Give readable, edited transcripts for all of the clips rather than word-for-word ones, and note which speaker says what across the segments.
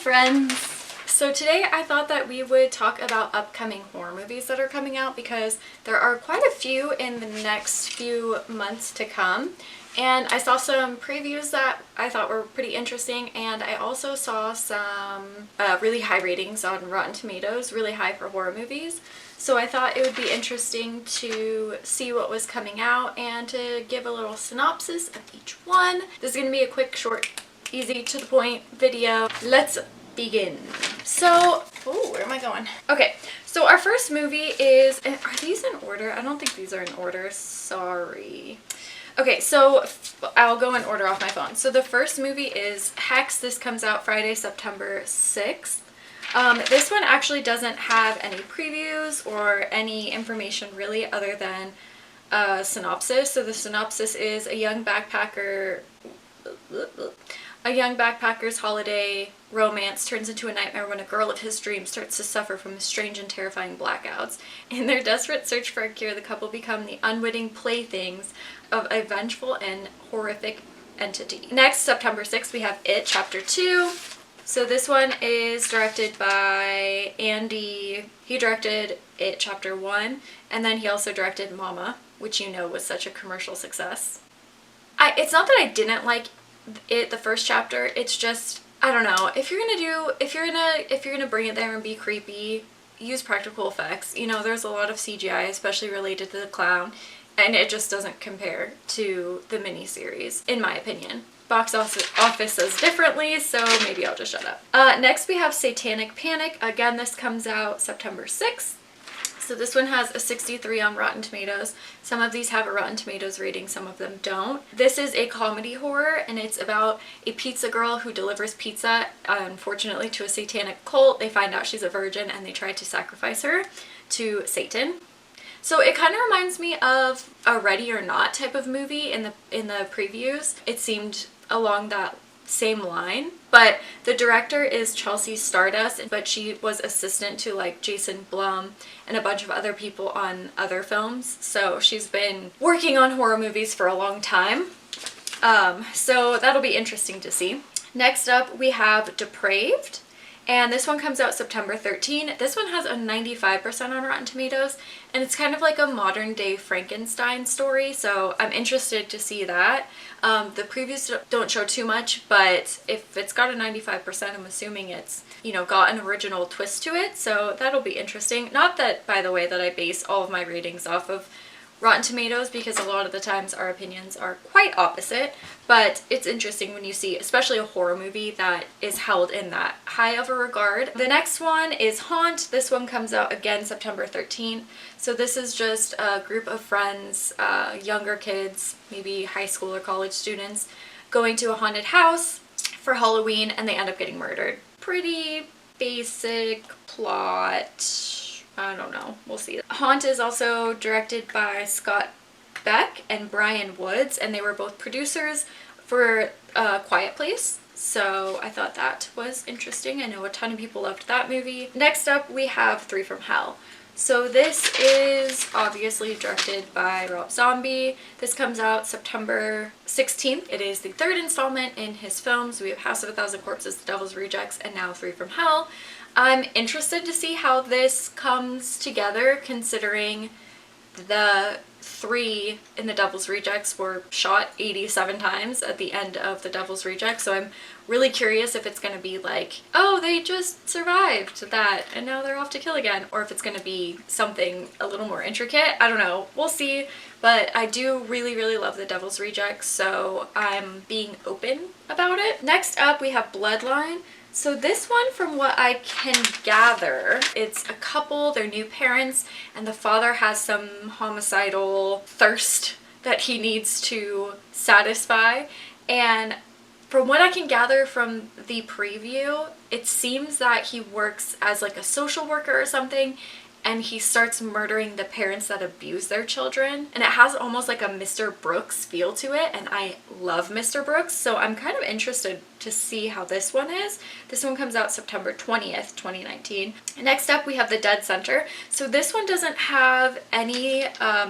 Speaker 1: friends! So today I thought that we would talk about upcoming horror movies that are coming out because there are quite a few in the next few months to come. And I saw some previews that I thought were pretty interesting, and I also saw some really high ratings on Rotten Tomatoes, really high for horror movies. So I thought it would be interesting to see what was coming out and to give a little synopsis of each one. This is going to be a quick, short, easy, to the point video. Let's begin. So, oh, where am I going? Okay, so our first movie is, are these in order? I don't think these are in order, sorry. Okay, so I'll go in order off my phone. So the first movie is Hex. This comes out Friday, September 6th. This one actually doesn't have any previews or any information really other than a synopsis. So the synopsis is a young backpacker's holiday romance turns into a nightmare when a girl of his dreams starts to suffer from strange and terrifying blackouts. In their desperate search for a cure, the couple become the unwitting playthings of a vengeful and horrific entity. Next, September 6th, we have It, Chapter 2. So this one is directed by Andy. He directed It, Chapter 1, and then he also directed Mama, which you know was such a commercial success. It's not that I didn't like it, the first chapter, it's just, I don't know, if you're gonna bring it there and be creepy, use practical effects. You know, there's a lot of CGI, especially related to the clown, and it just doesn't compare to the miniseries, in my opinion. Box office says differently, so maybe I'll just shut up. Next we have Satanic Panic. Again, this comes out September 6th. So this one has a 63 on Rotten Tomatoes. Some of these have a Rotten Tomatoes rating, some of them don't. This is a comedy horror, and it's about a pizza girl who delivers pizza, unfortunately, to a satanic cult. They find out she's a virgin and they try to sacrifice her to Satan. So it kind of reminds me of a Ready or Not type of movie in the previews. It seemed along that same line, but the director is Chelsea Stardust, but she was assistant to like Jason Blum and a bunch of other people on other films, so she's been working on horror movies for a long time. So that'll be interesting to see. Next up we have Depraved, and this one comes out September 13th. This one has a 95% on Rotten Tomatoes, and it's kind of like a modern day Frankenstein story, so I'm interested to see that. The previews don't show too much, but if it's got a 95%, I'm assuming it's, you know, got an original twist to it, so that'll be interesting. Not that, by the way, that I base all of my ratings off of Rotten Tomatoes, because a lot of the times our opinions are quite opposite, but it's interesting when you see especially a horror movie that is held in that high of a regard. The next one is Haunt. This one comes out again September 13th. So this is just a group of friends, younger kids, maybe high school or college students, going to a haunted house for Halloween, and they end up getting murdered. Pretty basic plot. I don't know. We'll see. Haunt is also directed by Scott Beck and Brian Woods, and they were both producers for Quiet Place. So I thought that was interesting. I know a ton of people loved that movie. Next up, we have Three from Hell. So this is obviously directed by Rob Zombie. This comes out September 16th. It is the third installment in his films. We have House of a Thousand Corpses, The Devil's Rejects, and now Three from Hell. I'm interested to see how this comes together, considering the 3 in The Devil's Rejects were shot 87 times at the end of The Devil's Rejects, so I'm really curious if it's going to be like, oh, they just survived that and now they're off to kill again, or if it's going to be something a little more intricate. I don't know. We'll see, but I do really, really love The Devil's Rejects, so I'm being open about it. Next up, we have Bloodline. So this one, from what I can gather, it's a couple, they're new parents, and the father has some homicidal thirst that he needs to satisfy. And from what I can gather from the preview, it seems that he works as like a social worker or something, and he starts murdering the parents that abuse their children. And it has almost like a Mr. Brooks feel to it, and I love Mr. Brooks, so I'm kind of interested to see how this one is. This one comes out September 20th, 2019. Next up, we have The Dead Center. So this one doesn't have any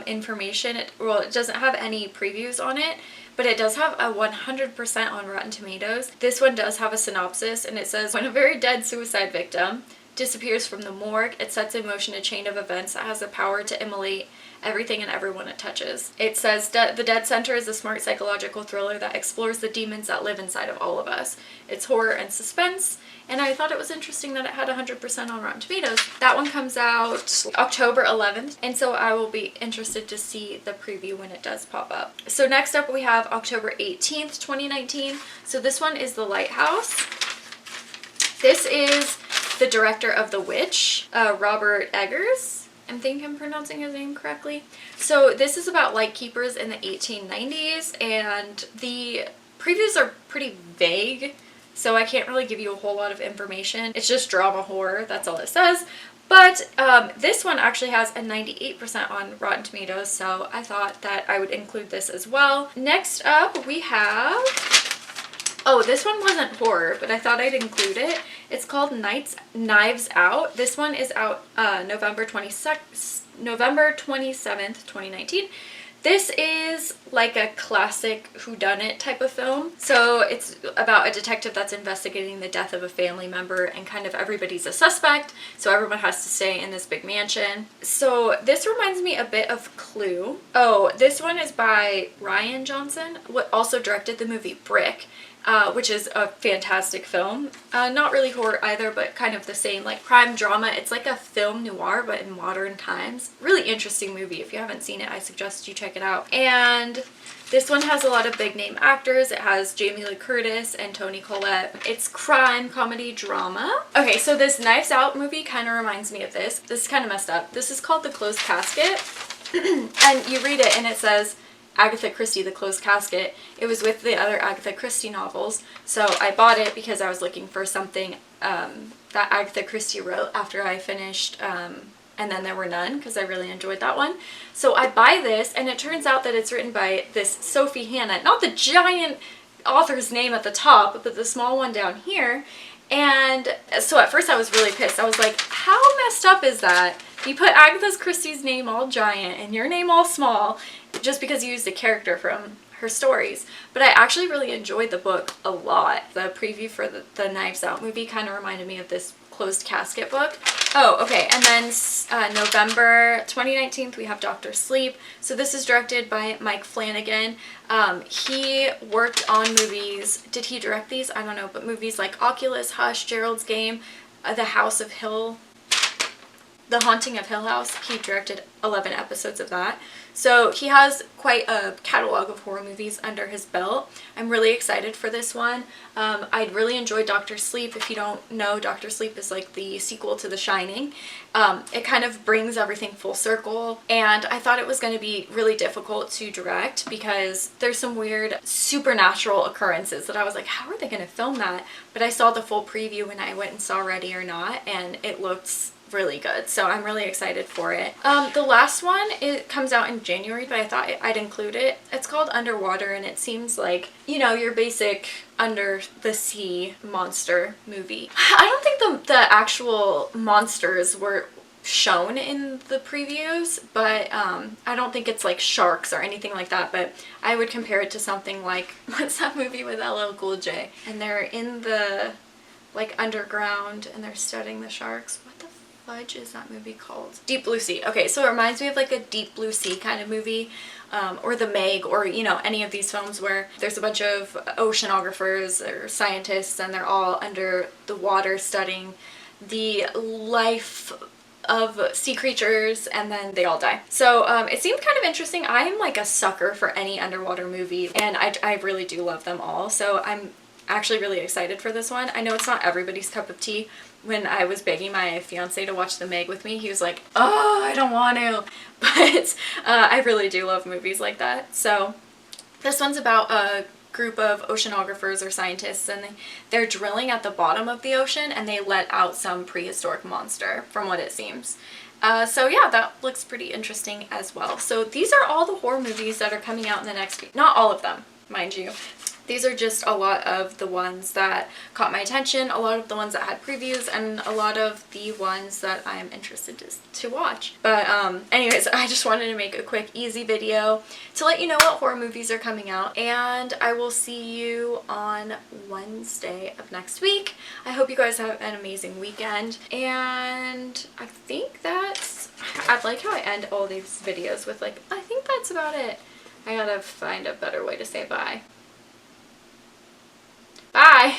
Speaker 1: information, it doesn't have any previews on it, but it does have a 100% on Rotten Tomatoes. This one does have a synopsis, and it says, when a very dead suicide victim disappears from the morgue, it sets in motion a chain of events that has the power to immolate everything and everyone it touches. It says The Dead Center is a smart psychological thriller that explores the demons that live inside of all of us. It's horror and suspense, and I thought it was interesting that it had 100% on Rotten Tomatoes. That one comes out October 11th, and so I will be interested to see the preview when it does pop up. So next up we have October 18th, 2019. So this one is The Lighthouse. This is the director of The Witch, Robert Eggers. I think I'm pronouncing his name correctly. So this is about lightkeepers in the 1890s, and the previews are pretty vague, so I can't really give you a whole lot of information. It's just drama horror, that's all it says. But this one actually has a 98% on Rotten Tomatoes, so I thought that I would include this as well. Next up we have... Oh, this one wasn't horror, but I thought I'd include it. It's called Knives Out. This one is out November 27th, 2019. This is like a classic whodunit type of film. So it's about a detective that's investigating the death of a family member, and kind of everybody's a suspect, so everyone has to stay in this big mansion. So this reminds me a bit of Clue. Oh, this one is by Rian Johnson, what also directed the movie Brick. Which is a fantastic film. Not really horror either, but kind of the same, like crime drama. It's like a film noir, but in modern times. Really interesting movie. If you haven't seen it, I suggest you check it out. And this one has a lot of big name actors. It has Jamie Lee Curtis and Toni Collette. It's crime, comedy, drama. Okay, so this Knives Out movie kind of reminds me of this. This is kind of messed up. This is called The Closed Casket. And you read it and it says, Agatha Christie, The Closed Casket. It was with the other Agatha Christie novels, so I bought it because I was looking for something that Agatha Christie wrote after I finished And Then There Were None, because I really enjoyed that one. So I buy this, and it turns out that it's written by this Sophie Hannah, not the giant author's name at the top, but the small one down here. And so at first I was really pissed. I was like, how messed up is that? You put Agatha Christie's name all giant and your name all small just because you used a character from her stories. But I actually really enjoyed the book a lot. The preview for the Knives Out movie kind of reminded me of this Closed Casket book. Oh, okay, and then November 2019, we have Dr. Sleep. So this is directed by Mike Flanagan. He worked on movies, did he direct these? I don't know, but movies like Oculus, Hush, Gerald's Game, The Haunting of Hill House. He directed 11 episodes of that. So he has quite a catalog of horror movies under his belt. I'm really excited for this one. I really enjoyed Dr. Sleep. If you don't know, Dr. Sleep is like the sequel to The Shining. It kind of brings everything full circle, and I thought it was going to be really difficult to direct because there's some weird supernatural occurrences that I was like, how are they going to film that? But I saw the full preview when I went and saw Ready or Not, and it looks really good, so I'm really excited for it. The last one, it comes out in January, but I thought I'd include it. It's called Underwater, and it seems like, you know, your basic under the sea monster movie. I don't think the actual monsters were shown in the previews, but I don't think it's like sharks or anything like that, but I would compare it to something like, what's that movie with LL Cool J? And they're in the like underground and they're studying the sharks. What the fudge is that movie called? Deep Blue Sea. Okay, so it reminds me of like a Deep Blue Sea kind of movie, or The Meg, or, you know, any of these films where there's a bunch of oceanographers or scientists and they're all under the water studying the life of sea creatures, and then they all die. So it seemed kind of interesting. I am like a sucker for any underwater movie, and I really do love them all, so I'm actually really excited for this one. I know it's not everybody's cup of tea. When I was begging my fiance to watch The Meg with me, he was like, oh, I don't want to, but I really do love movies like that. So this one's about a group of oceanographers or scientists, and they're drilling at the bottom of the ocean, and they let out some prehistoric monster, from what it seems. So yeah, that looks pretty interesting as well. So these are all the horror movies that are coming out in the next week. Not all of them, mind you. These are just a lot of the ones that caught my attention, a lot of the ones that had previews, and a lot of the ones that I am interested to watch. But anyways, I just wanted to make a quick, easy video to let you know what horror movies are coming out, and I will see you on Wednesday of next week. I hope you guys have an amazing weekend, and I think I like how I end all these videos with like, I think that's about it. I gotta find a better way to say bye. Bye!